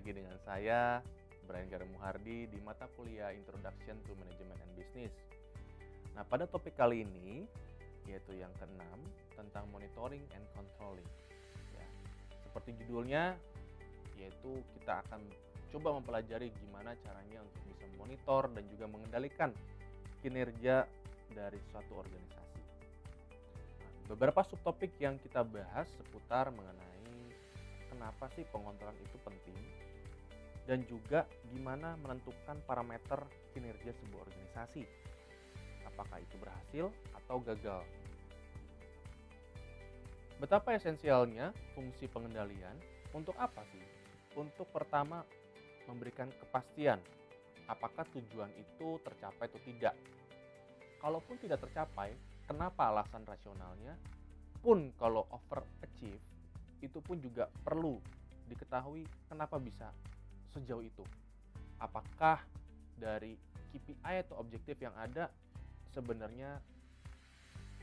lagi dengan saya, Brian Garda Muhardi, di mata kuliah Introduction to Management and Business. Nah, pada topik kali ini, yaitu yang keenam, tentang monitoring and controlling. Ya, seperti judulnya, yaitu kita akan coba mempelajari gimana caranya untuk bisa monitor dan juga mengendalikan kinerja dari suatu organisasi. Nah, beberapa subtopik yang kita bahas seputar mengenai kenapa sih pengontrolan itu penting, dan juga gimana menentukan parameter kinerja sebuah organisasi. Apakah itu berhasil atau gagal? Betapa esensialnya fungsi pengendalian. Untuk apa sih? Untuk pertama, memberikan kepastian apakah tujuan itu tercapai atau tidak. Kalaupun tidak tercapai, kenapa alasan rasionalnya? Pun kalau overachieve, itu pun juga perlu diketahui kenapa bisa sejauh itu. Apakah dari KPI atau objektif yang ada sebenarnya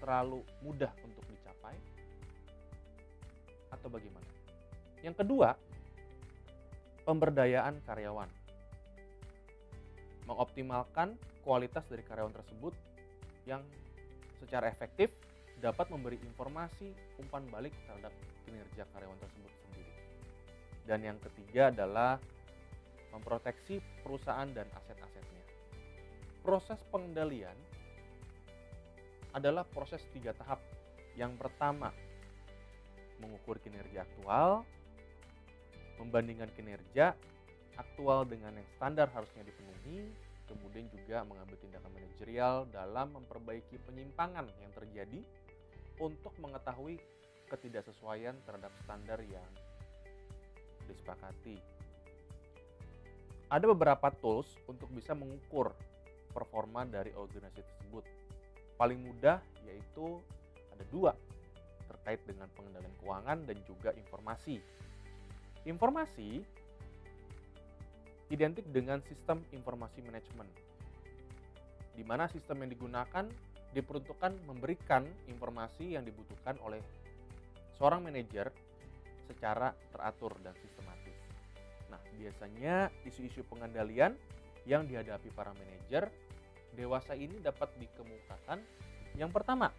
terlalu mudah untuk dicapai atau bagaimana? Yang kedua, pemberdayaan karyawan. Mengoptimalkan kualitas dari karyawan tersebut yang secara efektif dapat memberi informasi umpan balik terhadap kinerja karyawan tersebut sendiri. Dan yang ketiga adalah memproteksi perusahaan dan aset-asetnya. Proses pengendalian adalah proses 3 tahap. Yang pertama, mengukur kinerja aktual, membandingkan kinerja aktual dengan yang standar harusnya dipenuhi, kemudian juga mengambil tindakan manajerial dalam memperbaiki penyimpangan yang terjadi untuk mengetahui ketidaksesuaian terhadap standar yang disepakati. Ada beberapa tools untuk bisa mengukur performa dari organisasi tersebut. Paling mudah yaitu ada 2 terkait dengan pengendalian keuangan dan juga informasi. Informasi identik dengan sistem informasi manajemen, di mana sistem yang digunakan diperuntukkan memberikan informasi yang dibutuhkan oleh seorang manajer secara teratur dan sistematis. Nah, biasanya isu-isu pengendalian yang dihadapi para manajer dewasa ini dapat dikemukakan. Yang pertama,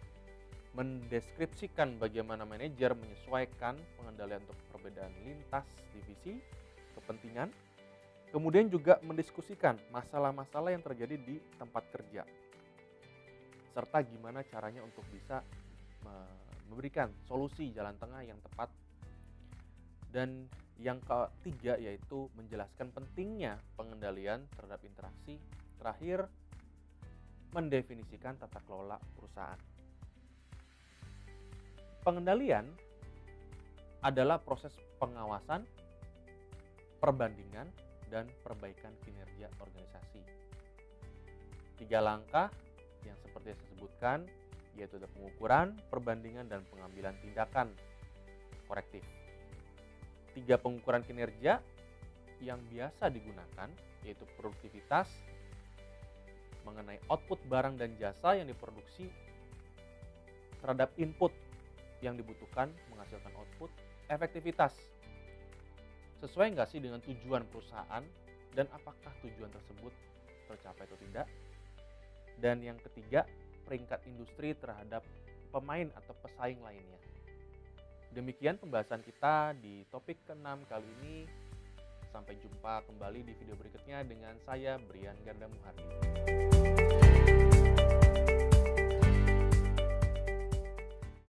mendeskripsikan bagaimana manajer menyesuaikan pengendalian untuk perbedaan lintas divisi kepentingan, kemudian juga mendiskusikan masalah-masalah yang terjadi di tempat kerja, serta gimana caranya untuk bisa memberikan solusi jalan tengah yang tepat. Dan yang ketiga yaitu menjelaskan pentingnya pengendalian terhadap interaksi. Terakhir, mendefinisikan tata kelola perusahaan. Pengendalian adalah proses pengawasan, perbandingan, dan perbaikan kinerja organisasi. 3 langkah yang seperti saya sebutkan, yaitu ada pengukuran, perbandingan, dan pengambilan tindakan korektif. 3 pengukuran kinerja yang biasa digunakan, yaitu produktivitas, mengenai output barang dan jasa yang diproduksi terhadap input yang dibutuhkan menghasilkan output, efektivitas, sesuai nggak sih dengan tujuan perusahaan dan apakah tujuan tersebut tercapai atau tidak. Dan yang ketiga, peringkat industri terhadap pemain atau pesaing lainnya. Demikian pembahasan kita di topik ke-6 kali ini. Sampai jumpa kembali di video berikutnya dengan saya, Brian Garda Muhardi.